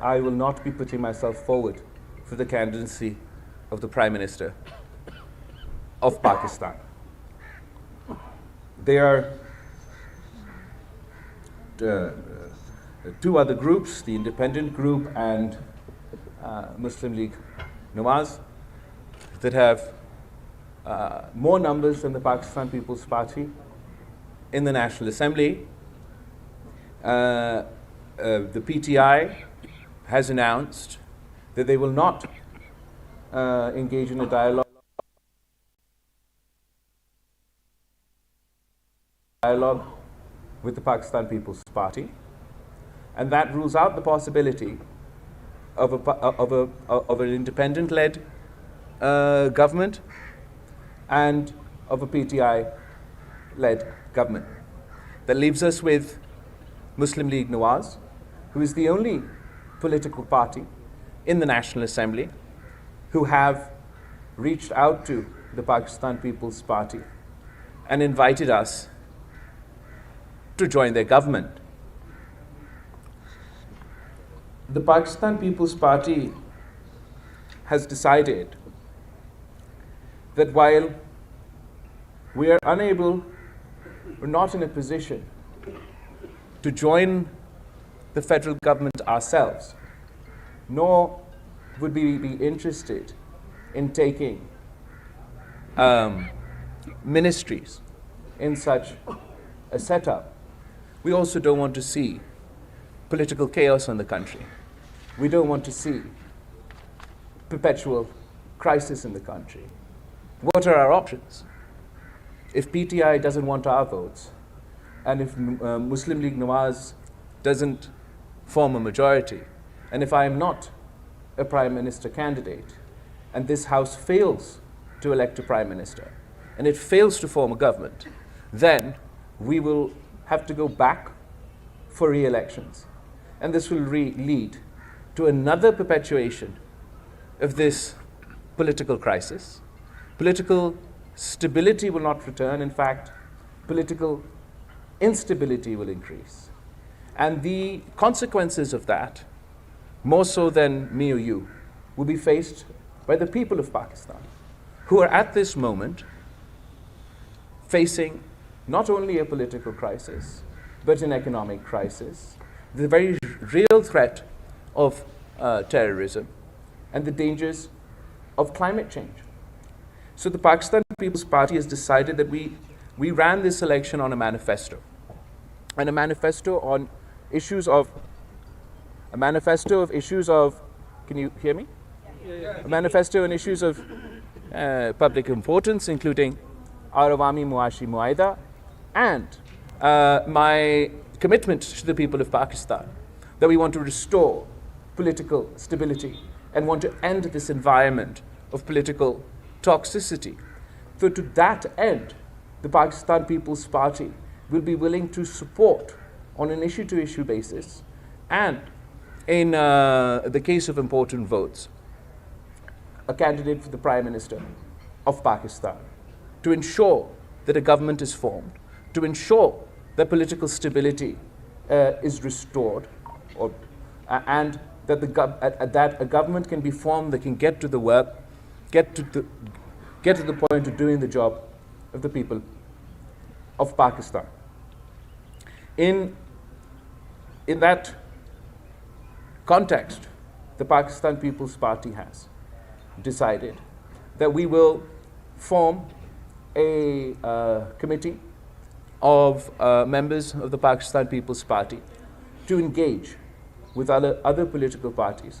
I will not be putting myself forward for the candidacy of the Prime Minister of Pakistan. There are two other groups, the Independent Group and Muslim League Nawaz, that have more numbers than the Pakistan People's Party in the National Assembly. The PTI has announced that they will not engage in a dialogue with the Pakistan People's Party, and that rules out the possibility of an independent-led government and of a PTI-led government. That leaves us with Muslim League Nawaz, who is the only political party in the National Assembly who have reached out to the Pakistan People's Party and invited us to join their government. The Pakistan People's Party has decided that while we are unable or not in a position to join the federal government ourselves, nor would we be interested in taking ministries in such a setup. We also don't want to see political chaos in the country. We don't want to see perpetual crisis in the country. What are our options? If PTI doesn't want our votes, and if Muslim League Nawaz doesn't form a majority, and if I am not a Prime Minister candidate, and this House fails to elect a Prime Minister, and it fails to form a government, then we will have to go back for re-elections. And this will lead to another perpetuation of this political crisis. Political stability will not return. In fact, political instability will increase. And the consequences of that, more so than me or you, will be faced by the people of Pakistan, who are at this moment facing not only a political crisis, but an economic crisis, the very real threat of terrorism, and the dangers of climate change. So the Pakistan People's Party has decided that we ran this election on a manifesto, and a manifesto on issues of, can you hear me? Yeah. A manifesto on issues of public importance, including our Awami Muashi Muaida, and my commitment to the people of Pakistan, that we want to restore political stability and want to end this environment of political toxicity. So to that end, the Pakistan People's Party will be willing to support on an issue-to-issue basis, and in the case of important votes, a candidate for the Prime Minister of Pakistan, to ensure that a government is formed, to ensure that political stability is restored, and that a government can be formed that can get to the work, get to the point of doing the job of the people of Pakistan. In that context, the Pakistan People's Party has decided that we will form a committee of members of the Pakistan People's Party to engage with other political parties.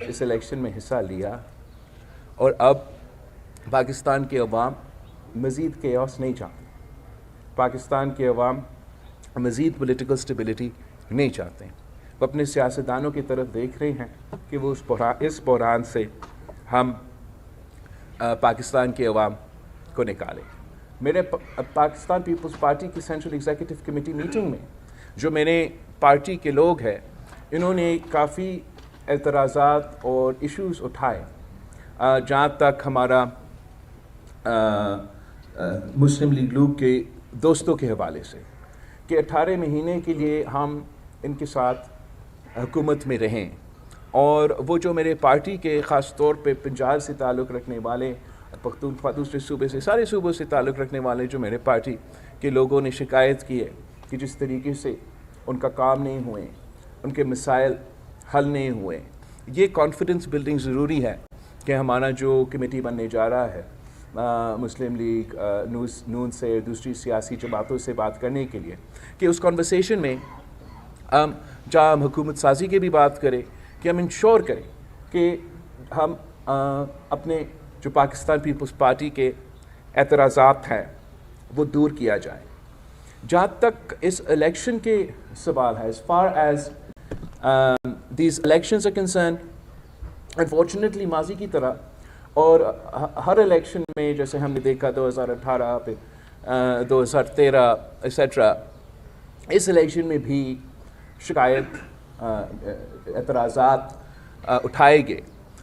اس election میں حصہ لیا اور اب پاکستان کے عوام مزید caves نہیں چاہتے. پاکستان کے عوام مزید پولیٹیکل سٹیبلٹی نہیں چاہتے ہیں. وہ اپنے سیاستدانوں کی طرف دیکھ رہے ہیں کہ وہ اس بحران سے ہم پاکستان کے عوام کو نکالیں. میرے پاکستان پیپلز پارٹی کی سینٹرل ایگزیکٹو کمیٹی میٹنگ میں جو میرے پارٹی کے لوگ ہیں انہوں نے کافی اعتراضات اور ایشوز اٹھائے جہاں تک ہمارا مسلم لیگ نون کے دوستوں کے حوالے سے کہ 18 مہینے کے لیے ہم ان کے ساتھ حکومت میں رہیں, اور وہ جو میرے پارٹی کے خاص طور پہ پنجاب سے تعلق رکھنے والے, پختونخوا دوسرے صوبے سے, سارے صوبوں سے تعلق رکھنے والے جو میرے پارٹی کے لوگوں نے شکایت کی ہے کہ جس طریقے سے ان کا کام نہیں ہوئے, ان کے مسائل حل نہیں ہوئے. یہ کانفیڈنس بلڈنگ ضروری ہے کہ ہمارا جو کمیٹی بننے جا رہا ہے مسلم لیگ نون سے دوسری سیاسی جماعتوں سے بات کرنے کے لیے, کہ اس کنورسیشن میں جہاں ہم حکومت سازی کی بھی بات کریں کہ ہم انشور کریں کہ ہم اپنے جو پاکستان پیپلز پارٹی کے اعتراضات ہیں وہ دور کیا جائے. جہاں تک اس الیکشن کے سوال ہے, as far as these elections are concerned, unfortunately ماضی کی طرح اور ہر الیکشن میں جیسے ہم نے دیکھا 2018 پہ 2013 ایسیٹرا, اس الیکشن میں بھی شکایت اعتراضات اٹھائے گئے.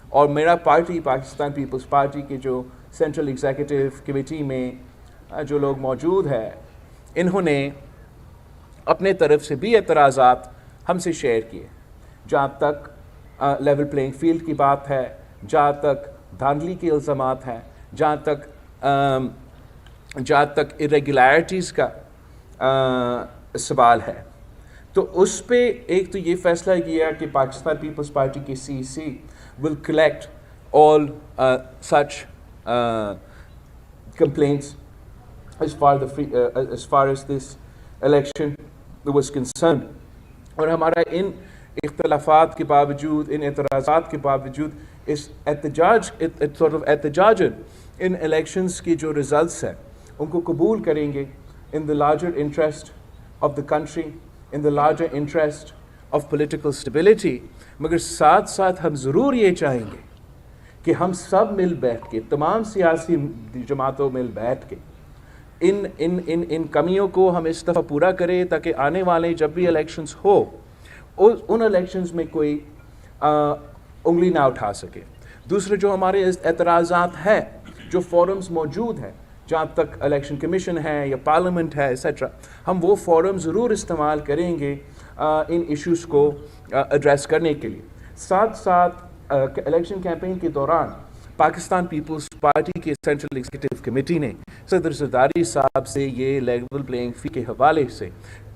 اور میرا پارٹی پاکستان پیپلز پارٹی کے جو سینٹرل ایگزیکٹو کمیٹی میں جو لوگ موجود ہیں انہوں نے اپنے طرف سے بھی اعتراضات ہم سے شیئر کیے. جہاں تک لیول پلینگ فیلڈ کی بات ہے, جہاں تک دھاندلی کے الزامات ہیں, جہاں تک irregularities کا سوال ہے, تو اس پہ ایک تو یہ فیصلہ کیا کہ پاکستان پیپلز پارٹی کی CEC will collect all such complaints as far as this election was concerned. اور ہمارا ان اختلافات کے باوجود, ان اعتراضات کے باوجود, اس احتجاج ان الیکشنز کی جو ریزلٹس ہیں ان کو قبول کریں گے in the larger interest of the country, in the larger interest of political stability. مگر ساتھ ساتھ ہم ضرور یہ چاہیں گے کہ ہم سب مل بیٹھ کے, تمام سیاسی جماعتوں مل بیٹھ کے ان کمیوں کو ہم اس دفعہ پورا کریں تاکہ آنے والے جب بھی الیکشنز ہو ان الیکشنز میں کوئی انگلی نہ اٹھا سکے. دوسرے جو ہمارے اعتراضات ہیں, جو فورمز موجود ہیں جہاں تک الیکشن کمیشن ہے یا پارلیمنٹ ہے ایسیٹرا, ہم وہ فورم ضرور استعمال کریں گے ان ایشوز کو ایڈریس کرنے کے لیے. ساتھ ساتھ الیکشن کیمپین کے دوران پاکستان پیپلز پارٹی کے سینٹرل ایگزیکٹو کمیٹی نے صدر زرداری صاحب سے یہ لیول پلینگ فیلڈ کے حوالے سے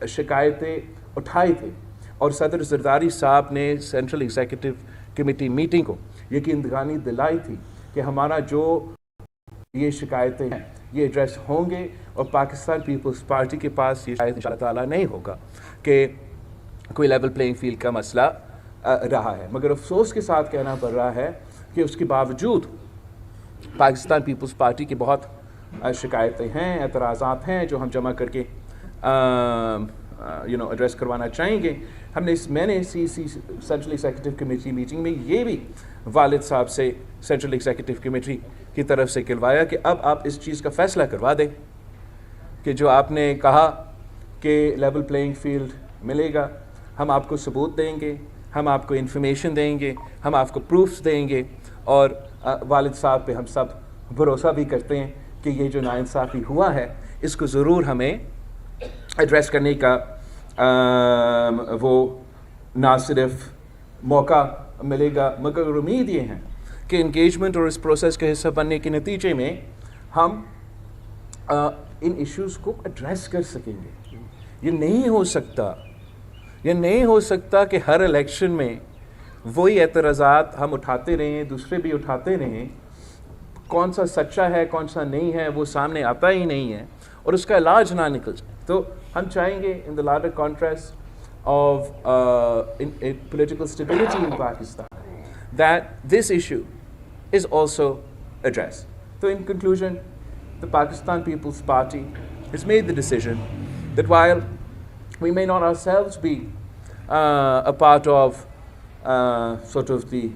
شکایتیں اٹھائی تھی, اور صدر زرداری صاحب نے سینٹرل ایگزیکٹو کمیٹی میٹنگ کو یقین دہانی دلائی تھی کہ ہمارا جو یہ شکایتیں ہیں یہ ایڈریس ہوں گے, اور پاکستان پیپلز پارٹی کے پاس یہ شاید انشاءاللہ تعالیٰ نہیں ہوگا کہ کوئی لیول پلینگ فیلڈ کا مسئلہ رہا ہے. مگر افسوس کے ساتھ کہنا پڑ رہا ہے کہ اس کے باوجود پاکستان پیپلز پارٹی کی بہت شکایتیں ہیں, اعتراضات ہیں جو ہم جمع کر کے ایڈریس کروانا چاہیں گے. میں نے سینٹرل ایگزیکٹو کمیٹی میٹنگ میں یہ بھی والد صاحب سے سینٹرل ایگزیکٹو کمیٹی کی طرف سے کہلوایا کہ اب آپ اس چیز کا فیصلہ کروا دیں کہ جو آپ نے کہا کہ لیول پلینگ فیلڈ ملے گا, ہم آپ کو ثبوت دیں گے, ہم آپ کو انفارمیشن دیں گے, ہم آپ کو پروفس دیں گے, اور والد صاحب پہ ہم سب بھروسہ بھی کرتے ہیں کہ یہ جو ناانصافی ہوا ہے اس کو ضرور ہمیں ایڈریس کرنے کا وہ نہ صرف موقع ملے گا مگر امید یہ ہے کہ انگیجمنٹ اور اس پروسیس کا حصہ بننے کے نتیجے میں ہم ان ایشوز کو ایڈریس کر سکیں گے. یہ نہیں ہو سکتا کہ ہر الیکشن میں وہی اعتراضات ہم اٹھاتے رہیں, دوسرے بھی اٹھاتے رہیں, کون سا سچا ہے کون سا نہیں ہے وہ سامنے آتا ہی نہیں ہے اور اس کا علاج نہ نکل جائے. تو ہم چاہیں گے in the larger contrast of political stability in Pakistan that this issue is also addressed. So in conclusion, the Pakistan People's Party has made the decision that while we may not ourselves be a part of sort of the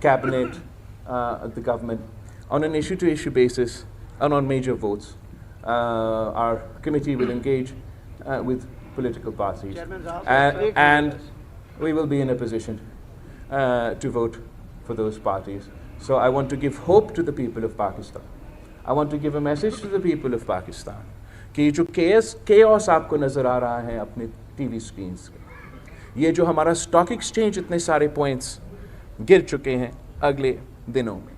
cabinet, the government, on an issue-to-issue basis and on major votes, our committee will engage with political parties, and we will be in a position to vote for those parties. So I want to give hope to the people of Pakistan. I want to give a message to the people of Pakistan کہ جو chaos آپ کو نظر آ رہا ہے اپنے T V screens کے, یہ جو ہمارا اسٹاک ایکسچینج اتنے سارے پوائنٹس گر چکے ہیں اگلے دنوں میں,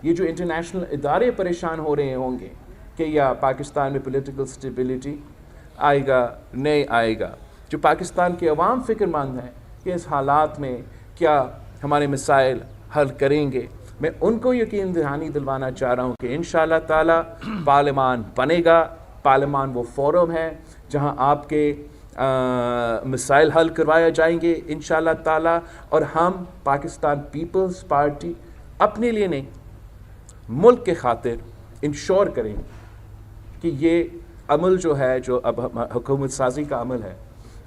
یہ جو انٹرنیشنل ادارے پریشان ہو رہے ہوں گے کہ یا پاکستان میں پولیٹیکل اسٹیبلٹی آئے گا نہیں آئے گا, جو پاکستان کے عوام فکر مند ہیں کہ اس حالات میں کیا ہمارے مسائل حل کریں گے, میں ان کو یقین دہانی دلوانا چاہ رہا ہوں کہ انشاءاللہ تعالی پارلیمان بنے گا. پارلیمان وہ فورم ہے جہاں آپ کے مسائل حل کروایا جائیں گے انشاءاللہ تعالی, اور ہم پاکستان پیپلز پارٹی اپنے لیے نہیں ملک کے خاطر انشور کریں کہ یہ عمل جو ہے, جو اب حکومت سازی کا عمل ہے,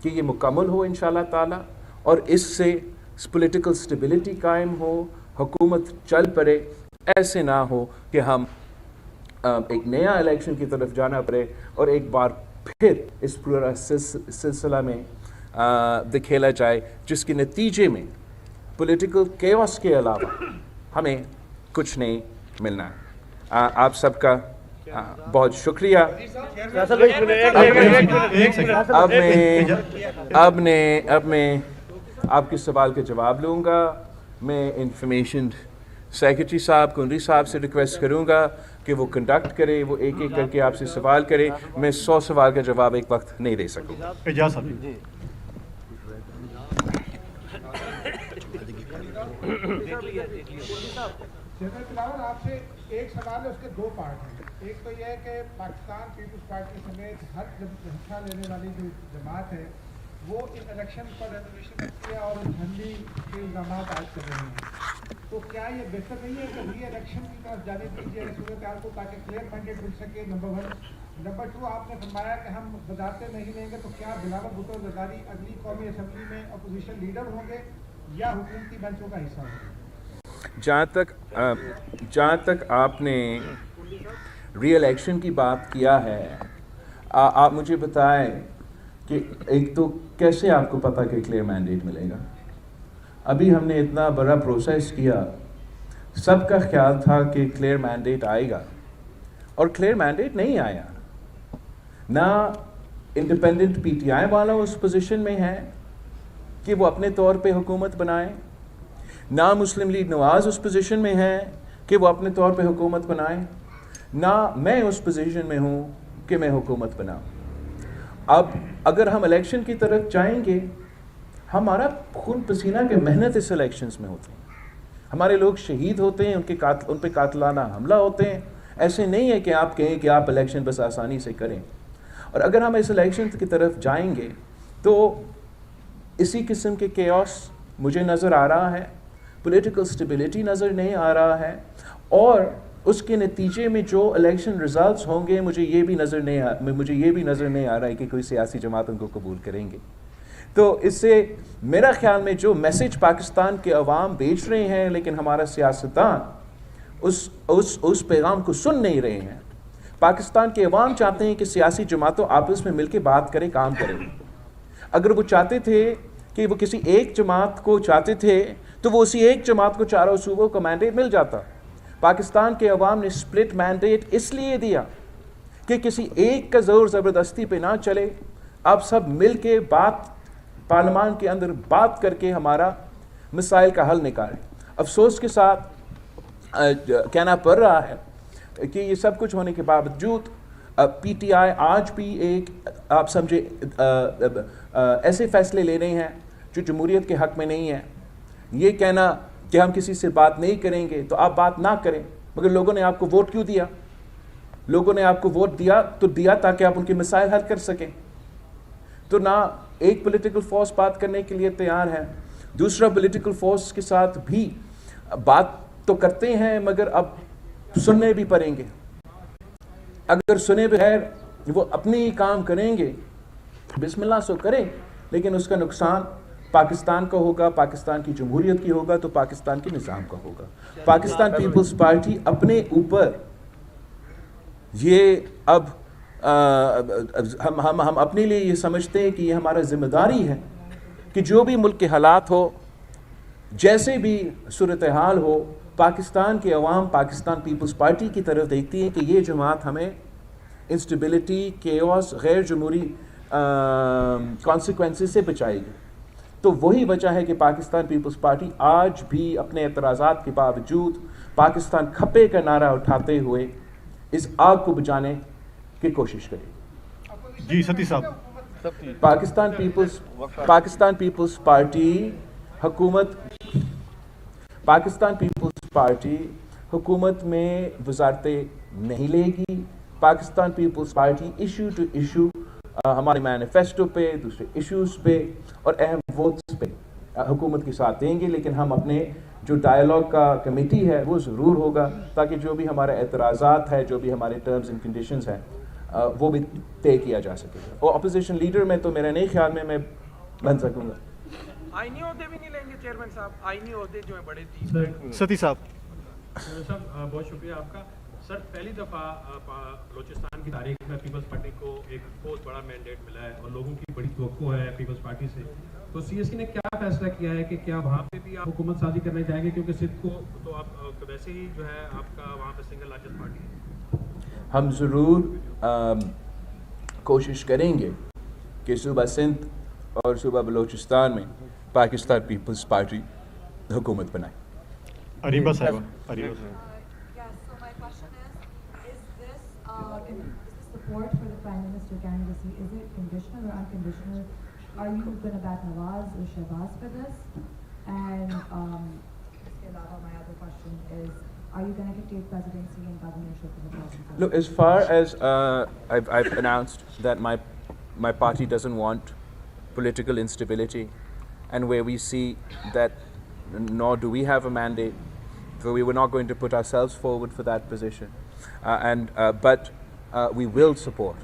کہ یہ مکمل ہو انشاءاللہ تعالی, اور اس سے پولیٹیکل اسٹیبلٹی قائم ہو, حکومت چل پڑے. ایسے نہ ہو کہ ہم ایک نیا الیکشن کی طرف جانا پڑے اور ایک بار پھر اس پورا سلسلہ میں دکھیلا جائے جس کے نتیجے میں پولیٹیکل کیوس کے علاوہ ہمیں کچھ نہیں ملنا ہے. آپ سب کا بہت شکریہ. اب میں آپ کے سوال کا جواب لوں گا. میں انفارمیشن سیکرٹری صاحب کنری صاحب سے ریکویسٹ کروں گا کہ وہ کنڈکٹ کرے, وہ ایک ایک کر کے آپ سے سوال کرے. میں 100 سوال کا جواب ایک وقت نہیں دے سکوں گا. بلاول آپ سے ایک سوال ہے, اس کے 2 پارٹ ہیں. ایک تو یہ ہے کہ پاکستان پیپلز پارٹی سمیت ہر حصہ لینے والی جو جماعت ہے وہ ان الیکشن پر ریزرویشن رکھتی ہے اور جھنڈی کے الزامات عائد کر رہے ہیں. تو کیا یہ بہتر نہیں ہے کہ ری الیکشن کی طرف جانے دیجیے صورتحال کو تاکہ کلیئر مینڈیٹ مل سکے؟ نمبر 1. نمبر 2, آپ نے فرمایا کہ ہم وزارتیں نہیں لیں گے, تو کیا بلاول بھٹو زرداری اگلی قومی اسمبلی میں اپوزیشن لیڈر ہوں گے یا حکومتی بینچوں کا حصہ ہوں گے؟ جہاں تک آپ نے ری الیکشن کی بات کیا ہے, آپ مجھے بتائیں کہ ایک تو کیسے آپ کو پتہ کہ کلیئر مینڈیٹ ملے گا؟ ابھی ہم نے اتنا بڑا پروسیس کیا, سب کا خیال تھا کہ کلیئر مینڈیٹ آئے گا, اور کلیئر مینڈیٹ نہیں آیا. نہ انڈیپینڈنٹ پی ٹی آئی والا اس پوزیشن میں ہے کہ وہ اپنے طور پہ حکومت بنائیں, نہ مسلم لیگ نواز اس پوزیشن میں ہے کہ وہ اپنے طور پہ حکومت بنائیں, نہ میں اس پوزیشن میں ہوں کہ میں حکومت بناؤں. اب اگر ہم الیکشن کی طرف جائیں گے, ہمارا خون پسینہ کے محنت اس الیکشنز میں ہوتے ہیں, ہمارے لوگ شہید ہوتے ہیں, ان پہ قاتلانہ حملہ ہوتے ہیں. ایسے نہیں ہے کہ آپ کہیں کہ آپ الیکشن بس آسانی سے کریں. اور اگر ہم اس الیکشن کی طرف جائیں گے تو اسی قسم کے کیوس مجھے نظر آ رہا ہے, پولیٹیکل اسٹیبلٹی نظر نہیں آ رہا ہے, اور اس کے نتیجے میں جو الیکشن ریزلٹس ہوں گے مجھے یہ بھی نظر نہیں آ رہا ہے کہ کوئی سیاسی جماعت ان کو قبول کریں گے. تو اس سے میرا خیال میں جو میسج پاکستان کے عوام بیچ رہے ہیں, لیکن ہمارا سیاستدان اس پیغام کو سن نہیں رہے ہیں. پاکستان کے عوام چاہتے ہیں کہ سیاسی جماعتوں آپس میں مل کے بات کریں, کام کریں. اگر وہ چاہتے تھے کہ وہ کسی ایک جماعت کو چاہتے تھے تو وہ اسی ایک جماعت کو چاروں صوبوں کو مینڈیٹ مل جاتا. پاکستان کے عوام نے سپلٹ مینڈیٹ اس لیے دیا کہ کسی ایک کا زور زبردستی پہ نہ چلے, آپ سب مل کے پارلیمان کے اندر بات کر کے ہمارا مسائل کا حل نکالیں. افسوس کے ساتھ کہنا پڑ رہا ہے کہ یہ سب کچھ ہونے کے باوجود پی ٹی آئی آج بھی ایک آپ سمجھے ایسے فیصلے لے رہے ہیں جو جمہوریت کے حق میں نہیں ہیں. یہ کہنا کہ ہم کسی سے بات نہیں کریں گے تو آپ بات نہ کریں, مگر لوگوں نے آپ کو ووٹ کیوں دیا؟ لوگوں نے آپ کو ووٹ دیا تاکہ آپ ان کے مسائل حل کر سکیں. تو نہ ایک پولیٹیکل فورس بات کرنے کے لیے تیار ہے, دوسرا پولیٹیکل فورس کے ساتھ بھی بات تو کرتے ہیں مگر اب سننے بھی پڑیں گے. اگر سنے بغیر وہ اپنے ہی کام کریں گے, بسم اللہ سو کریں, لیکن اس کا نقصان پاکستان کا ہوگا, پاکستان کی جمہوریت کی ہوگا, تو پاکستان کے نظام کا ہوگا. پاکستان پیپلز پارٹی اپنے اوپر یہ اب ہم اپنے لیے یہ سمجھتے ہیں کہ یہ ہمارا ذمہ داری ہے کہ جو بھی ملک کے حالات ہو, جیسے بھی صورتحال ہو, پاکستان کے عوام پاکستان پیپلز پارٹی کی طرف دیکھتی ہے کہ یہ جماعت ہمیں انسٹیبلٹی, کیوس, غیر جمہوری کانسیکوینسز سے بچائے گی. تو وہی وجہ ہے کہ پاکستان پیپلز پارٹی آج بھی اپنے اعتراضات کے باوجود پاکستان کھپے کا نعرہ اٹھاتے ہوئے اس آگ کو بجھانے کی کوشش کرے. جی ستی صاحب, پاکستان پیپلز پارٹی حکومت میں وزارتیں نہیں لے گی. Pakistan Peoples Party issue to issue ہمارے مینیفیسٹو پہ, دوسرے ایشوز پہ اور اہم ووٹس پہ حکومت کے ساتھ دیں گے, لیکن ہم اپنے جو ڈائیلاگ کا کمیٹی ہے وہ ضرور ہوگا تاکہ جو بھی ہمارے اعتراضات ہیں, جو بھی ہمارے ٹرمز اینڈ کنڈیشنز ہیں وہ بھی طے کیا جا سکے گا. اور اپوزیشن لیڈر میں تو میرے نہیں خیال میں بن سکوں گا. آئینی عہدے بھی نہیں لیں گے چیئرمین صاحب, آئینی عہدے جو ہیں بڑے ستی صاحب. صاحب بہت شکریہ آپ کا. سر پہلی دفعہ بلوچستان کی تاریخ میں پیپلز پارٹی کو ایک بہت بڑا مینڈیٹ ملا ہے اور لوگوں کی بڑی توقع ہے پیپلز پارٹی سے. تو سی ایس سی نے کیا فیصلہ کیا ہے کہ کیا وہاں پہ بھی آپ حکومت سازی کرنے جائیں گے, کیونکہ سندھ کو تو آپ ویسے ہی جو ہے آپ کا وہاں پہ سنگل لارجسٹ پارٹی ہے. ہم ضرور کوشش کریں گے کہ صوبہ سندھ اور صوبہ بلوچستان میں پاکستان پیپلز پارٹی حکومت بنائے. اریبہ صاحب. Support for the Prime Minister candidacy, is it conditional or unconditional? Are you going to back Nawaz or Shehbaz for this? And my other question is, are you going to take presidency and governorship in the province? Look, as far as I've announced that my party doesn't want political instability, and where we see that nor do we have a mandate, so we were not going to put ourselves forward for that position, but we will support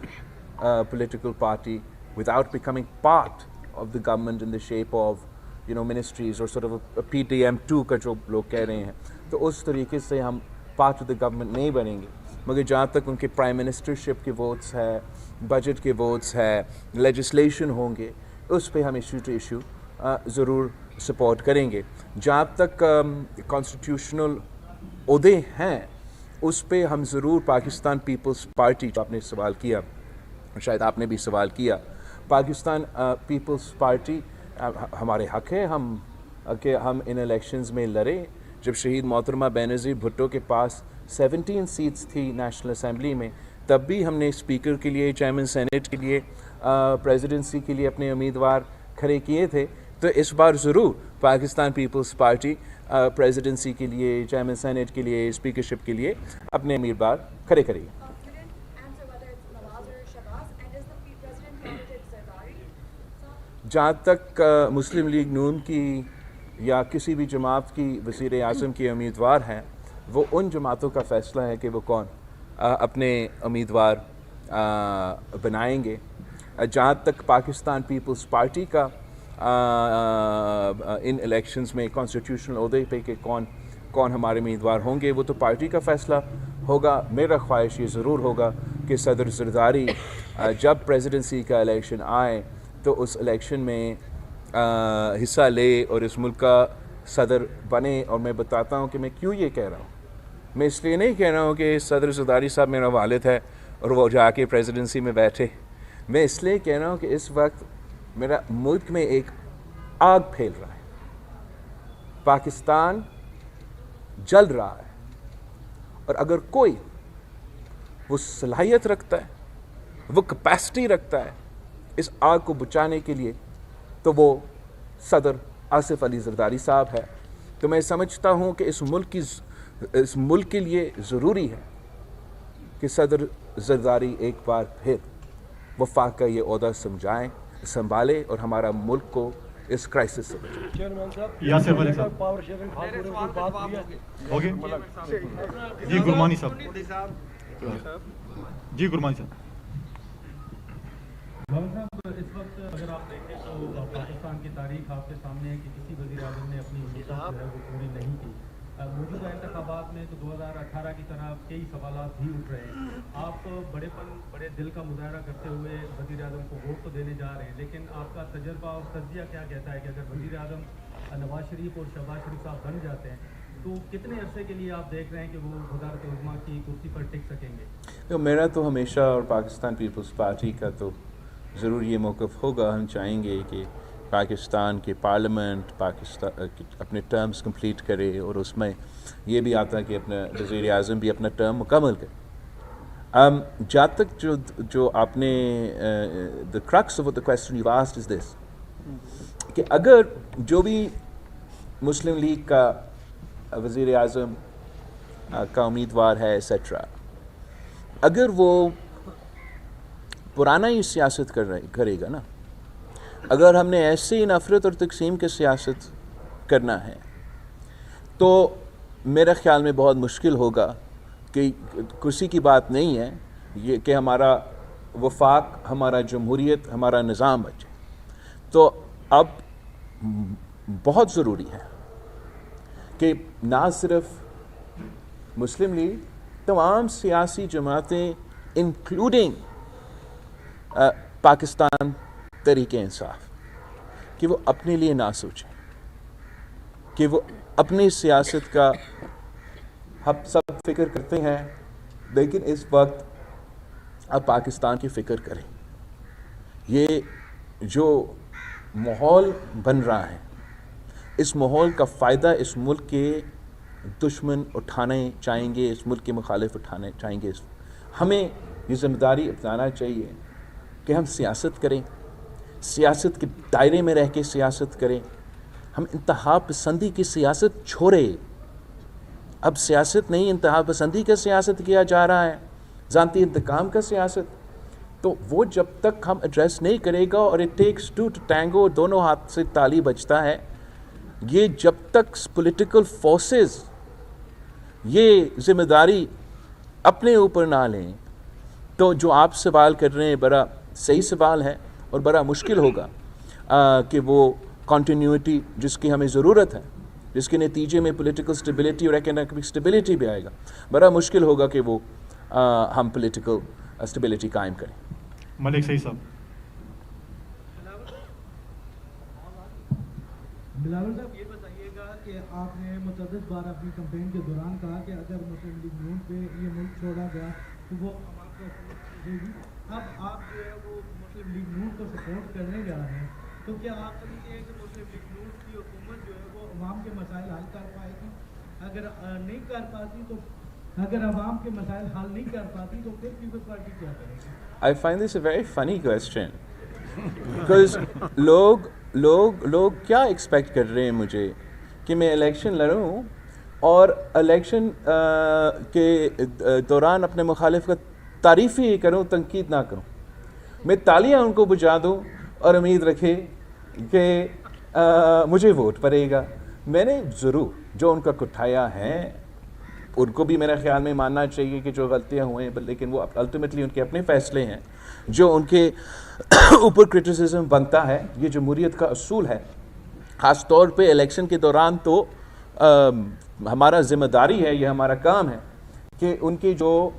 a political party without becoming part of the government in the shape of, ministries or sort of a PTM2 کا جو لوگ کہہ رہے ہیں. تو اس طریقے سے ہم پارٹ آف دا گورنمنٹ نہیں بنیں گے, مگر جہاں تک ان کے پرائم منسٹرشپ کے ووٹس ہے, بجٹ کے ووٹس ہے, لیجسلیشن ہوں گے, اس پہ ہم ایشو ٹو ایشو ضرور سپورٹ کریں گے. جہاں تک کانسٹیٹیوشنل عہدے ہیں اس پہ ہم ضرور پاکستان پیپلز پارٹی, جو آپ نے سوال کیا, شاید آپ نے بھی سوال کیا, پاکستان پیپلز پارٹی ہمارے حق ہے کہ ہم ان الیکشنز میں لڑیں. جب شہید محترمہ بینظیر بھٹو کے پاس 17 سیٹس تھی نیشنل اسمبلی میں, تب بھی ہم نے اسپیکر کے لیے, چیئرمین سینیٹ کے لیے, پریزیڈنسی کے لیے اپنے امیدوار کھڑے کیے تھے. تو اس بار ضرور پاکستان پیپلز پارٹی پریزیڈنسی کے لیے, چیئرمین سینیٹ کے لیے, اسپیکرشپ کے لیے اپنے امیدوار کھڑے کرے گی. جہاں تک مسلم لیگ نون کی یا کسی بھی جماعت کی وزیر اعظم کے امیدوار ہیں, وہ ان جماعتوں کا فیصلہ ہے کہ وہ کون اپنے امیدوار بنائیں گے. جہاں تک پاکستان پیپلز پارٹی کا ان الیکشنز میں کانسٹیٹیوشنل عہدے پہ کہ کون ہمارے امیدوار ہوں گے, وہ تو پارٹی کا فیصلہ ہوگا. میرا خواہش یہ ضرور ہوگا کہ صدر زرداری جب پریزیڈنسی کا الیکشن آئے تو اس الیکشن میں حصہ لے اور اس ملک کا صدر بنے. اور میں بتاتا ہوں کہ میں کیوں یہ کہہ رہا ہوں. میں اس لیے نہیں کہہ رہا ہوں کہ صدر زرداری صاحب میرا والد ہے اور وہ جا کے پریزیڈنسی میں بیٹھے. میں اس لیے کہہ رہا ہوں کہ اس وقت میرا ملک میں ایک آگ پھیل رہا ہے, پاکستان جل رہا ہے, اور اگر کوئی وہ صلاحیت رکھتا ہے, وہ کیپیسٹی رکھتا ہے اس آگ کو بچانے کے لیے, تو وہ صدر آصف علی زرداری صاحب ہے. تو میں سمجھتا ہوں کہ اس ملک کے لیے ضروری ہے کہ صدر زرداری ایک بار پھر وفاق کا یہ عہدہ سنبھالے اور ہمارا ملک کو اس کرائسس سے بچیں. چیئرمین صاحب یاسر ملک صاحب پاور شیئرنگ ہو گئے. جی گرمانی صاحب. جی گرمانی صاحب. بھائی صاحب اس وقت اگر آپ دیکھیں تو پاکستان کی تاریخ آپ کے سامنے ہے کہ کسی وزیر اعظم نے اپنی مدت جو ہے وہ پوری نہیں کی. موجودہ انتخابات میں تو 2018 کی طرح کئی سوالات بھی اٹھ رہے ہیں. آپ بڑے دل کا مظاہرہ کرتے ہوئے وزیر اعظم کو ووٹ تو دینے جا رہے ہیں, لیکن آپ کا تجربہ اور تجزیہ کیا کہتا ہے کہ اگر وزیر اعظم نواز شریف اور شہباز شریف صاحب بن جاتے ہیں تو کتنے عرصے کے لیے آپ دیکھ رہے ہیں کہ وہ وزارت عظمیٰ کی کرسی پر ٹک سکیں گے؟ میرا تو ہمیشہ اور پاکستان پیپلز پارٹی کا تو ضرور یہ موقف ہوگا, ہم چاہیں گے کہ پاکستان کی پارلیمنٹ پاکستان اپنے ٹرمز کمپلیٹ کرے, اور اس میں یہ بھی آتا ہے کہ اپنا وزیر اعظم بھی اپنا ٹرم مکمل کرے. جہاں تک جو آپ نے the crux of the question you've asked is this, کہ اگر جو بھی مسلم لیگ کا وزیر اعظم کا امیدوار ہے ایٹسٹرا, اگر وہ پرانا ہی سیاست کرے گا نا, اگر ہم نے ایسے ہی نفرت اور تقسیم کی سیاست کرنا ہے تو میرے خیال میں بہت مشکل ہوگا کہ کرسی کی بات نہیں ہے یہ کہ ہمارا وفاق, ہمارا جمہوریت, ہمارا نظام بچے. تو اب بہت ضروری ہے کہ نہ صرف مسلم لیگ, تمام سیاسی جماعتیں انکلوڈنگ پاکستان تحریک انصاف, کہ وہ اپنے لیے نہ سوچیں, کہ وہ اپنی سیاست کا ہم سب فکر کرتے ہیں, لیکن اس وقت اب پاکستان کی فکر کریں. یہ جو ماحول بن رہا ہے, اس ماحول کا فائدہ اس ملک کے دشمن اٹھانے چاہیں گے, اس ملک کے مخالف اٹھانے چاہیں گے. ہمیں یہ ذمہ داری اپنانا چاہیے کہ ہم سیاست کریں, سیاست کے دائرے میں رہ کے سیاست کریں. ہم انتہا پسندی کی سیاست چھوڑے, اب سیاست نہیں انتہا پسندی کا سیاست کیا جا رہا ہے, ذاتی انتقام کا سیاست. تو وہ جب تک ہم ایڈریس نہیں کرے گا, اور it takes to to tango, دونوں ہاتھ سے تالی بجتا ہے, یہ جب تک پولیٹیکل فورسز یہ ذمہ داری اپنے اوپر نہ لیں, تو جو آپ سوال کر رہے ہیں بڑا صحیح سوال ہے, اور بڑا مشکل ہوگا کہ وہ کنٹینیوٹی جس کی ہمیں ضرورت ہے, جس کے نتیجے میں پولیٹیکل سٹیبلٹی اور اکنامک سٹیبلٹی بھی آئے گا, بڑا مشکل ہوگا کہ وہ ہم پولیٹیکل سٹیبلٹی قائم کریں. ملک صحیح صاحب. بلاول صاحب یہ بتائیے گا کہ آپ نے متعدد بار اپنی کمپین کے دوران کہا کہ اگر مسلم لیگ نون پہ یہ ملک چھوڑا گیا تو وہ عوام کو دے گی. اب آپ جو ہے وہ مسلم لیگ نون کو سپورٹ کرنے جا رہے ہیں, تو کیا آپ سمجھتے ہیں کہ مسلم لیگ نون کی حکومت جو ہے وہ عوام کے مسائل حل کر پائے گی؟ اگر نہیں کر پاتی تو, اگر عوام کے مسائل حل نہیں کر پاتی تو پھر پیپلز پارٹی کیا کرے گی؟ I find this a very funny question because لوگ کیا ایکسپیکٹ کر رہے ہیں مجھے کہ میں الیکشن لڑوں اور الیکشن کے دوران اپنے مخالف کا تعریف ہی کروں, تنقید نہ کروں. میں تالیاں ان کو بجا دوں اور امید رکھے کہ مجھے ووٹ پڑے گا. میں نے ضرور جو ان کا کٹھایا ہے ان کو بھی میرے خیال میں ماننا چاہیے کہ جو غلطیاں ہوئے ہیں, لیکن وہ الٹیمیٹلی ان کے اپنے فیصلے ہیں. جو ان کے اوپر کرٹیسزم بنتا ہے, یہ جمہوریت کا اصول ہے, خاص طور پہ الیکشن کے دوران, تو ہمارا ذمہ داری ہے, یہ ہمارا کام ہے کہ ان کی جو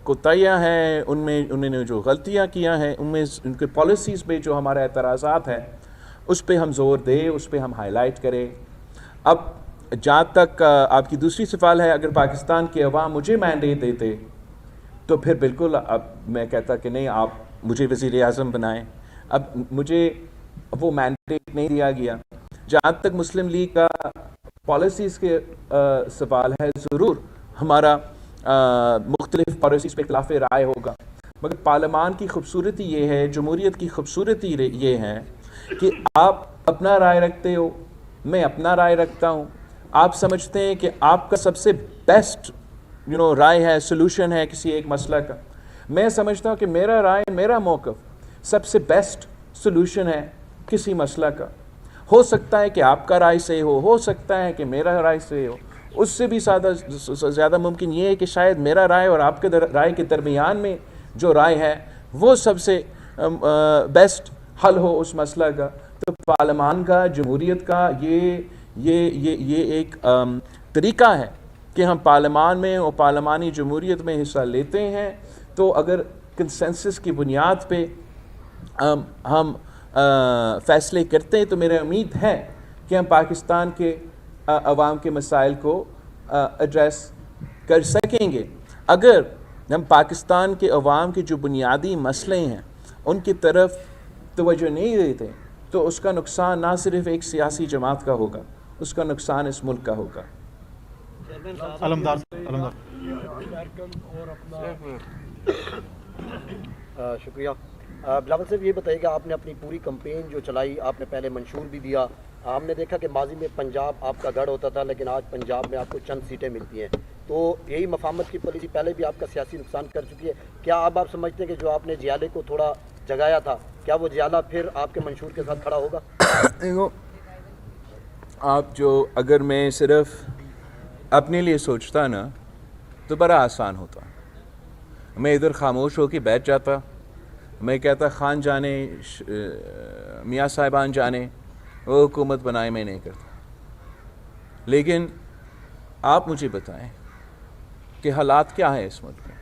کوتاہیاں ہیں, انہوں نے جو غلطیاں کیا ہیں, ان میں ان کے پالیسیز پہ جو ہمارے اعتراضات ہیں اس پہ ہم زور دیں, اس پہ ہم ہائی لائٹ کریں. اب جہاں تک آپ کی دوسری سوال ہے, اگر پاکستان کے عوام مجھے مینڈیٹ دیتے تو پھر بالکل اب میں کہتا کہ نہیں, آپ مجھے وزیر اعظم بنائیں. اب مجھے وہ مینڈیٹ نہیں دیا گیا. جہاں تک مسلم لیگ کا پالیسیز کے سوال ہے, ضرور ہمارا مختلف پالیسیز پہ اختلاف رائے ہوگا, مگر پارلیمان کی خوبصورتی یہ ہے, جمہوریت کی خوبصورتی یہ ہے کہ آپ اپنا رائے رکھتے ہو, میں اپنا رائے رکھتا ہوں. آپ سمجھتے ہیں کہ آپ کا سب سے بیسٹ رائے ہے, سلوشن ہے کسی ایک مسئلہ کا. میں سمجھتا ہوں کہ میرا رائے, میرا موقف سب سے بیسٹ سلوشن ہے کسی مسئلہ کا. ہو سکتا ہے کہ آپ کا رائے صحیح ہو سکتا ہے کہ میرا رائے صحیح ہو. اس سے بھی زیادہ ممکن یہ ہے کہ شاید میرا رائے اور آپ کے رائے کے درمیان میں جو رائے ہے وہ سب سے بیسٹ حل ہو اس مسئلہ کا. تو پارلیمان کا، جمہوریت کا یہ ایک طریقہ ہے کہ ہم پارلیمان میں اور پارلیمانی جمہوریت میں حصہ لیتے ہیں. تو اگر کنسنسس کی بنیاد پہ ہم فیصلے کرتے ہیں تو میرا امید ہے کہ ہم پاکستان کے عوام کے مسائل کو ایڈریس کر سکیں گے. اگر ہم پاکستان کے عوام کے جو بنیادی مسئلے ہیں ان کی طرف توجہ نہیں دیتے تو اس کا نقصان نہ صرف ایک سیاسی جماعت کا ہوگا، اس کا نقصان اس ملک کا ہوگا. شکریہ. بلاول صاحب یہ بتائیے کہ آپ نے اپنی پوری کمپین جو چلائی، آپ نے پہلے منشور بھی دیا. ہم نے دیکھا کہ ماضی میں پنجاب آپ کا گڑھ ہوتا تھا، لیکن آج پنجاب میں آپ کو چند سیٹیں ملتی ہیں. تو یہی مفاہمت کی پالیسی پہلے بھی آپ کا سیاسی نقصان کر چکی ہے. کیا اب آپ سمجھتے ہیں کہ جو آپ نے جیالے کو تھوڑا جگایا تھا، کیا وہ جیالہ پھر آپ کے منشور کے ساتھ کھڑا ہوگا؟ دیکھو آپ اگر میں صرف اپنے لیے سوچتا نا تو بڑا آسان ہوتا. میں ادھر خاموش ہو کے بیٹھ جاتا، میں کہتا خان جانے میاں صاحبان جانے، وہ حکومت بنائے، میں نہیں کرتا. لیکن آپ مجھے بتائیں کہ حالات کیا ہیں اس ملک میں.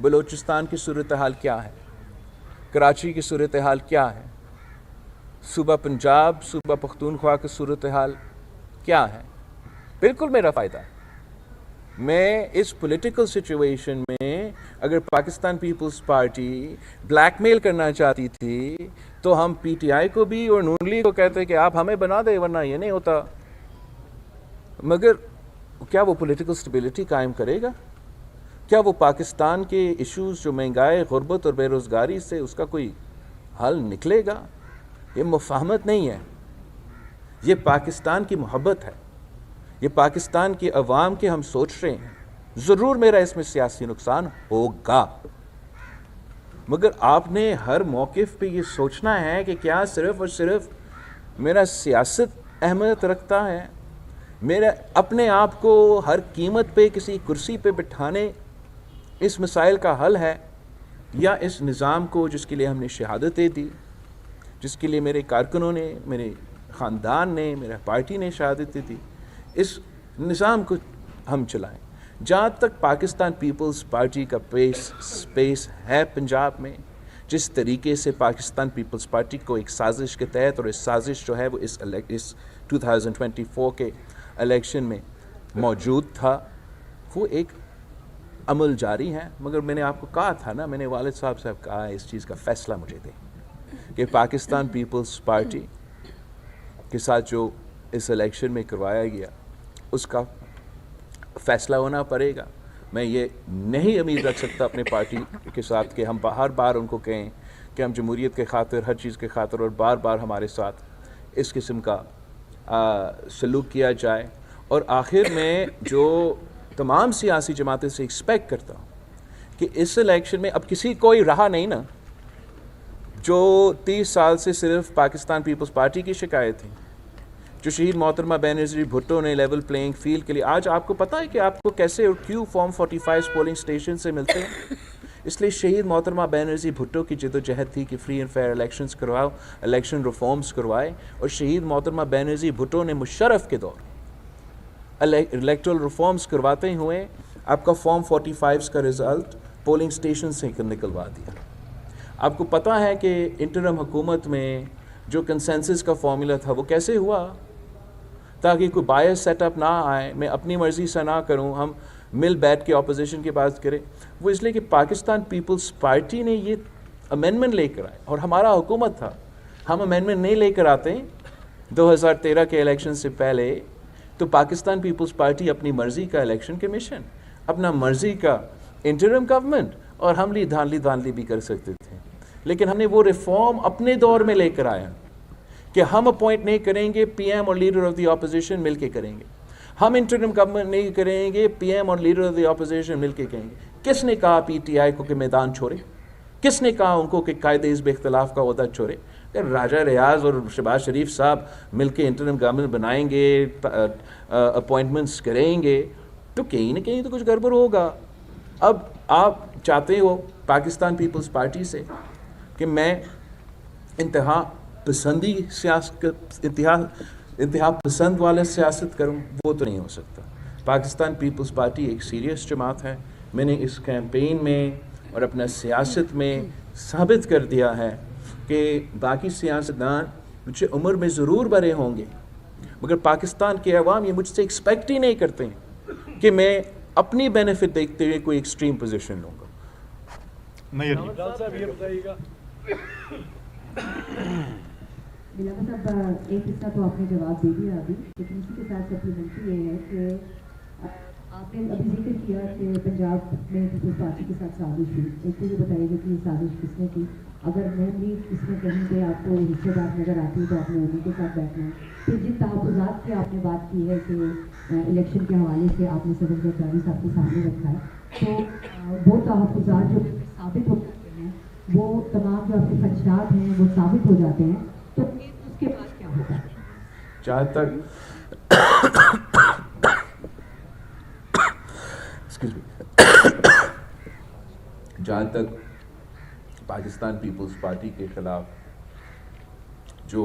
بلوچستان کی صورتحال کیا ہے، کراچی کی صورتحال کیا ہے، صوبہ پنجاب، صوبہ پختونخوا کی صورتحال کیا ہے. بالکل میرا فائدہ ہے. میں اس پولیٹیکل سچویشن میں اگر پاکستان پیپلز پارٹی بلیک میل کرنا چاہتی تھی تو ہم پی ٹی آئی کو بھی اور نون لیگ کو کہتے کہ آپ ہمیں بنا دیں ورنہ یہ نہیں ہوتا. مگر کیا وہ پولیٹیکل سٹیبلٹی قائم کرے گا؟ کیا وہ پاکستان کے ایشوز جو مہنگائی، غربت اور بے روزگاری سے اس کا کوئی حل نکلے گا؟ یہ مفاہمت نہیں ہے، یہ پاکستان کی محبت ہے، یہ پاکستان کے عوام کے ہم سوچ رہے ہیں. ضرور میرا اس میں سیاسی نقصان ہوگا، مگر آپ نے ہر موقف پہ یہ سوچنا ہے کہ کیا صرف اور صرف میرا سیاست اہمیت رکھتا ہے، میرا اپنے آپ کو ہر قیمت پہ کسی کرسی پہ بٹھانے اس مسائل کا حل ہے، یا اس نظام کو جس کے لیے ہم نے شہادتیں دی، جس کے لیے میرے کارکنوں نے، میرے خاندان نے، میرا پارٹی نے شہادتیں دی، اس نظام کو ہم چلائیں. جہاں تک پاکستان پیپلز پارٹی کا سپیس ہے پنجاب میں، جس طریقے سے پاکستان پیپلز پارٹی کو ایک سازش کے تحت، اور اس سازش جو ہے وہ اس 2024 کے الیکشن میں موجود تھا، وہ ایک عمل جاری ہے. مگر میں نے آپ کو کہا تھا نا، میں نے والد صاحب سے کہا ہے اس چیز کا فیصلہ مجھے دیں کہ پاکستان پیپلز پارٹی کے ساتھ جو اس الیکشن میں کروایا گیا اس کا فیصلہ ہونا پڑے گا. میں یہ نہیں امید رکھ سکتا اپنے پارٹی کے ساتھ کہ ہم ہر بار ان کو کہیں کہ ہم جمہوریت کے خاطر، ہر چیز کے خاطر، اور بار بار ہمارے ساتھ اس قسم کا سلوک کیا جائے. اور آخر میں جو تمام سیاسی جماعتیں سے ایکسپیکٹ کرتا ہوں کہ اس الیکشن میں اب کسی کوئی رہا نہیں نا جو 30 سال سے صرف پاکستان پیپلز پارٹی کی شکایت تھی، جو شہید محترمہ بینظیر بھٹو نے لیول پلینگ فیلڈ کے لیے. آج آپ کو پتہ ہے کہ آپ کو کیسے اور کیوں فارم 45 پولنگ اسٹیشن سے ملتے ہیں؟ اس لیے شہید محترمہ بینظیر بھٹو کی جد و جہد تھی کہ فری اینڈ فیئر الیکشنز کرواؤ، الیکشن ریفارمز کروائے، اور شہید محترمہ بینظیر بھٹو نے مشرف کے دور الیکٹرل ریفارمز کرواتے ہوئے آپ کا فارم 45 کا رزلٹ پولنگ اسٹیشن سے نکلوا دیا. آپ کو پتہ ہے کہ انٹرم حکومت میں جو کنسنسس کا فارمولا تھا وہ کیسے ہوا؟ تاکہ کوئی بائس سیٹ اپ نہ آئے، میں اپنی مرضی سے نہ کروں، ہم مل بیٹھ کے اپوزیشن کی بات کریں. وہ اس لیے کہ پاکستان پیپلز پارٹی نے یہ امینڈمنٹ لے کر آئے، اور ہمارا حکومت تھا. ہم امینڈمنٹ نہیں لے کر آتے 2013 کے الیکشن سے پہلے تو پاکستان پیپلز پارٹی اپنی مرضی کا الیکشن کمیشن، اپنا مرضی کا انٹرم گورنمنٹ، اور ہم دھاندلی بھی کر سکتے تھے. لیکن ہم نے وہ ریفارم اپنے دور میں لے کر آیا کہ ہم اپوائنٹ نہیں کریں گے، پی ایم اور لیڈر آف دی اپوزیشن مل کے کریں گے. ہم انٹرم گورنمنٹ نہیں کریں گے، پی ایم اور لیڈر آف دی اپوزیشن مل کے کریں گے. کس نے کہا پی ٹی آئی کو کہ میدان چھوڑے؟ کس نے کہا ان کو کہ قائد حزب اختلاف کا عہدہ چھوڑے؟ کہ راجہ ریاض اور شہباز شریف صاحب مل کے انٹرم گورنمنٹ بنائیں گے, اپوائنٹمنٹس کریں گے, تو کہیں نہ کہیں تو کچھ گڑبڑ ہوگا. اب آپ چاہتے ہو پاکستان پیپلز پارٹی سے کہ میں انتہا پسندی انتہا پسند والا سیاست کروں, وہ تو نہیں ہو سکتا. پاکستان پیپلز پارٹی ایک سیریس جماعت ہے. میں نے اس کیمپین میں اور اپنا سیاست میں ثابت کر دیا ہے کہ باقی سیاستدان مجھے عمر میں ضرور بڑے ہوں گے, مگر پاکستان کے عوام یہ مجھ سے ایکسپیکٹ ہی نہیں کرتے ہیں کہ میں اپنی بینیفٹ دیکھتے ہوئے کوئی ایکسٹریم پوزیشن لوں گا. نہیں بلاول صاحب ایک حصہ تو آپ نے جواب دے دیا ابھی, لیکن اسی کے ساتھ سپلیمنٹری یہ ہے کہ آپ نے ابھی ذکر کیا کہ پنجاب میں پیپلز پارٹی کے ساتھ سازش ہوئی. ایک تو یہ بتائیے گا کہ یہ سازش کس نے کی, اگر مینلی اس میں کہیں پہ آپ کو حصے دار نظر آتی ہے تو آپ نے انہیں کے ساتھ بیٹھنا ہے. پھر جن تحفظات کی آپ نے بات کی ہے کہ الیکشن کے حوالے سے آپ نے صدر زرداری صاحب کے سامنے رکھا ہے, تو وہ تحفظات جو ثابت ہو جاتے ہیں, وہ تمام جو آپ کے خدشات ہیں وہ ثابت ہو جاتے ہیں, تو اس کے بعد کیا ہوگا؟ جہاں تک جہاں تک پاکستان پیپلز پارٹی کے خلاف جو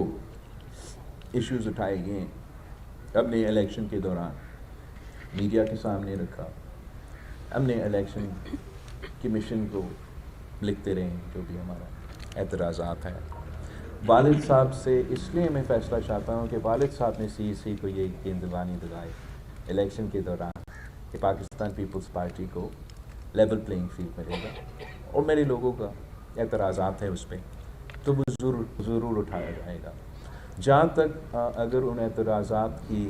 ایشوز اٹھائے گئے ہیں, ہم نے الیکشن کے دوران میڈیا کے سامنے رکھا, ہم نے الیکشن کمیشن کو لکھتے رہے جو بھی ہمارا اعتراضات ہیں. والد صاحب سے اس لیے میں فیصلہ چاہتا ہوں کہ والد صاحب نے سی کو یہ گیندبانی دلائے الیکشن کے دوران کہ پاکستان پیپلز پارٹی کو لیول پلینگ فیلڈ ملے گا, اور میرے لوگوں کا اعتراضات ہے اس پہ, تو وہ ضرور اٹھایا جائے گا. جہاں تک اگر ان اعتراضات کی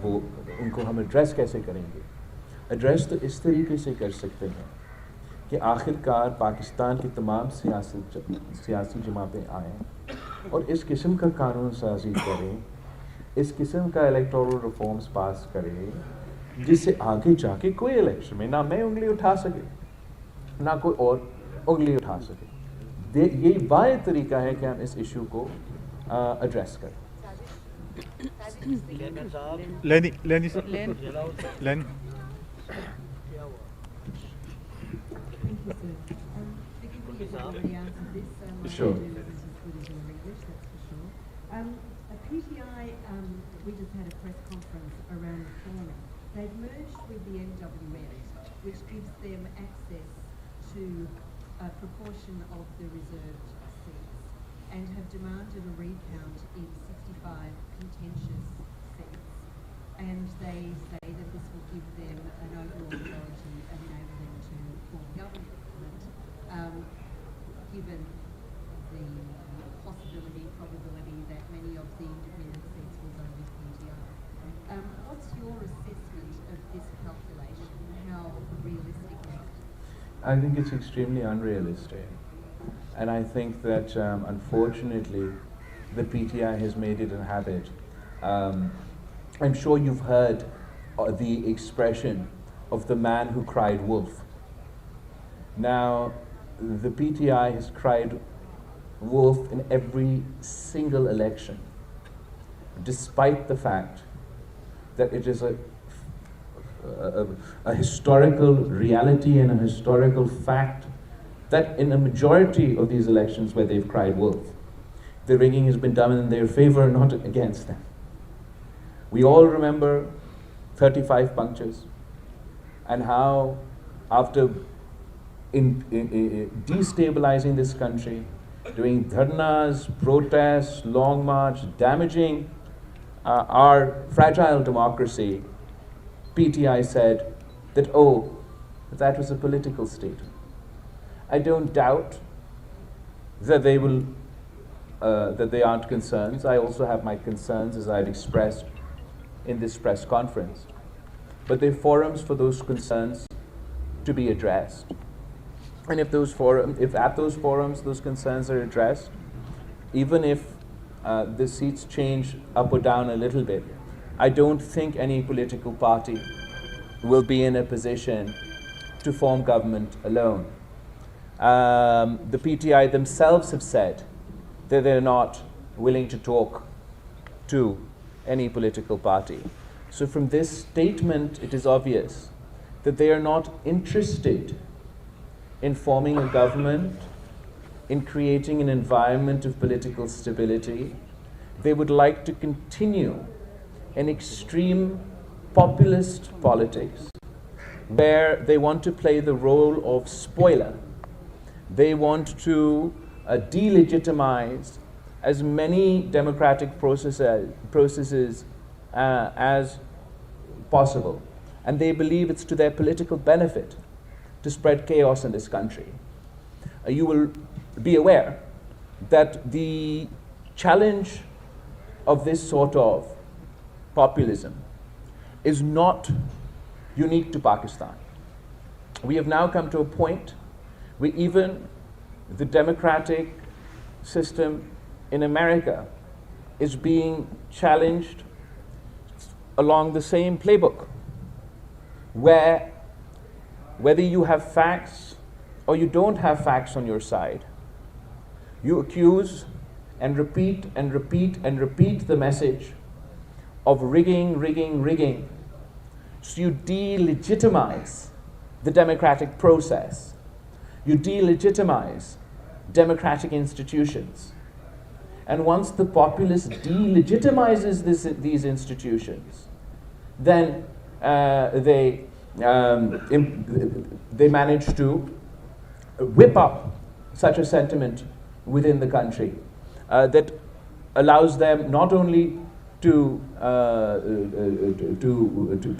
وہ ان کو ہم ایڈریس کیسے کریں گے, ایڈریس تو اس طریقے سے کر سکتے ہیں کہ آخر کار پاکستان کی تمام سیاسی جماعتیں آئیں اور اس قسم کا قانون سازی کریں, اس قسم کا الیکٹورل ریفارمز پاس کریں جس سے آگے جا کے کوئی الیکشن میں نہ میں انگلی اٹھا سکے نہ کوئی اور انگلی اٹھا سکے. یہ واحد طریقہ ہے کہ ہم اس ایشو کو ایڈریس کریں. Sure. PTI, we just had a press conference around the corner. They've merged with the NWN, which gives them access to a proportion of the reserved seats, and have demanded a recount in 65 contentious seats. And they say that this will give them an overall majority and enable them to form government, given the probability that many of the independent seats will go with PTI. What's your assessment of this calculation? How realistic is it? I think it's extremely unrealistic. And I think that unfortunately the PTI has made it a habit. I'm sure you've heard the expression of the man who cried wolf. Now, the PTI has cried wolf in every single election, despite the fact that it is a historical reality and a historical fact that in a majority of these elections where they've cried wolf, the rigging has been done in their favor, not against them. We all remember 35 punctures and how after destabilizing this country, doing dharnas, protests, long march, damaging our fragile democracy, PTI said that, oh, that was a political statement. I don't doubt that they will, that they aren't concerns. I also have my concerns, as I've expressed in this press conference. But there are forums for those concerns to be addressed. And if at those forums those concerns are addressed, even if the seats change up or down a little bit, I don't think any political party will be in a position to form government alone. The PTI themselves have said that they're not willing to talk to any political party. So from this statement, it is obvious that they are not interested in forming a government, in creating an environment of political stability. They would like to continue an extreme populist politics where they want to play the role of spoiler. They want to delegitimize as many democratic processes as possible. And they believe it's to their political benefit to spread chaos in this country. You will be aware that the challenge of this sort of populism is not unique to Pakistan. We have now come to a point where even the democratic system in America is being challenged along the same playbook, where whether you have facts or you don't have facts on your side, you accuse and repeat and repeat and repeat the message of rigging, rigging, rigging. So you delegitimize the democratic process. You delegitimize democratic institutions. And once the populace delegitimizes these institutions, then they manage to whip up such a sentiment within the country that allows them not only to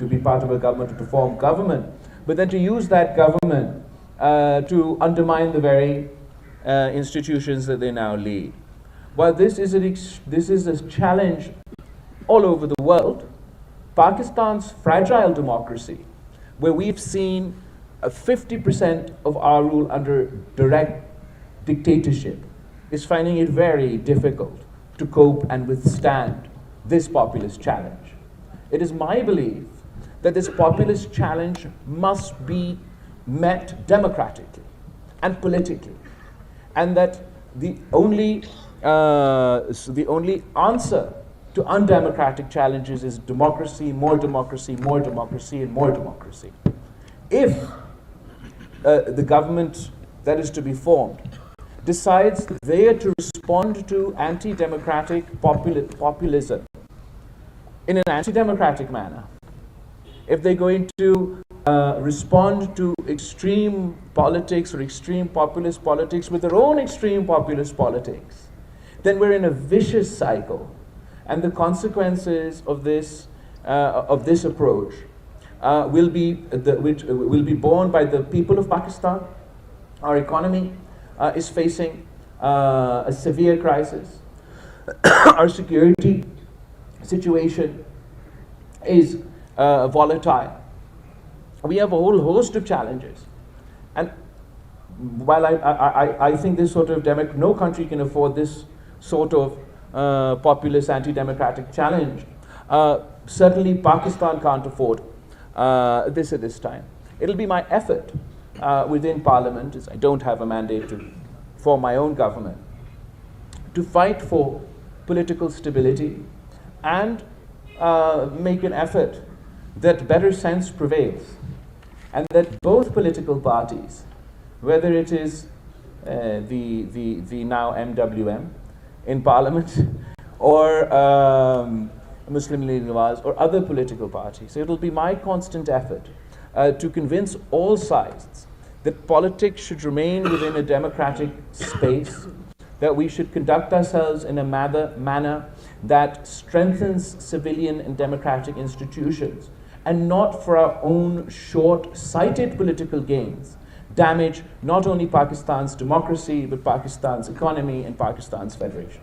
be part of a government, to form government, but then to use that government to undermine the very institutions that they now lead. While this is a challenge all over the world, Pakistan's fragile democracy, where we've seen 50% of our rule under direct dictatorship, is finding it very difficult to cope and withstand this populist challenge. It is my belief that this populist challenge must be met democratically and politically, and that the only answer to undemocratic challenges is democracy, more democracy, more democracy, and more democracy. If the government that is to be formed decides they are to respond to anti-democratic populism in an anti-democratic manner, if they're going to respond to extreme politics or extreme populist politics with their own extreme populist politics, then we're in a vicious cycle. And the consequences of this approach will be borne by the people of Pakistan. Our economy is facing a severe crisis. Our security situation is volatile. We have a whole host of challenges. And while I think this sort of no country can afford this sort of populist anti-democratic challenge, certainly Pakistan can't afford this at this time. It'll be my effort within Parliament, as I don't have a mandate to form my own government, to fight for political stability and make an effort that better sense prevails, and that both political parties, whether it is the now MWM in Parliament or Muslim League Nawaz or other political parties, so it'll be my constant effort to convince all sides that politics should remain within a democratic space, that we should conduct ourselves in a manner that strengthens civilian and democratic institutions, and not for our own short-sighted political gains damage not only Pakistan's democracy but Pakistan's economy and Pakistan's federation.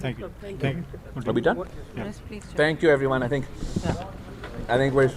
Thank you. Thank you. Are we done? Yes, please. Thank you, everyone. I think we're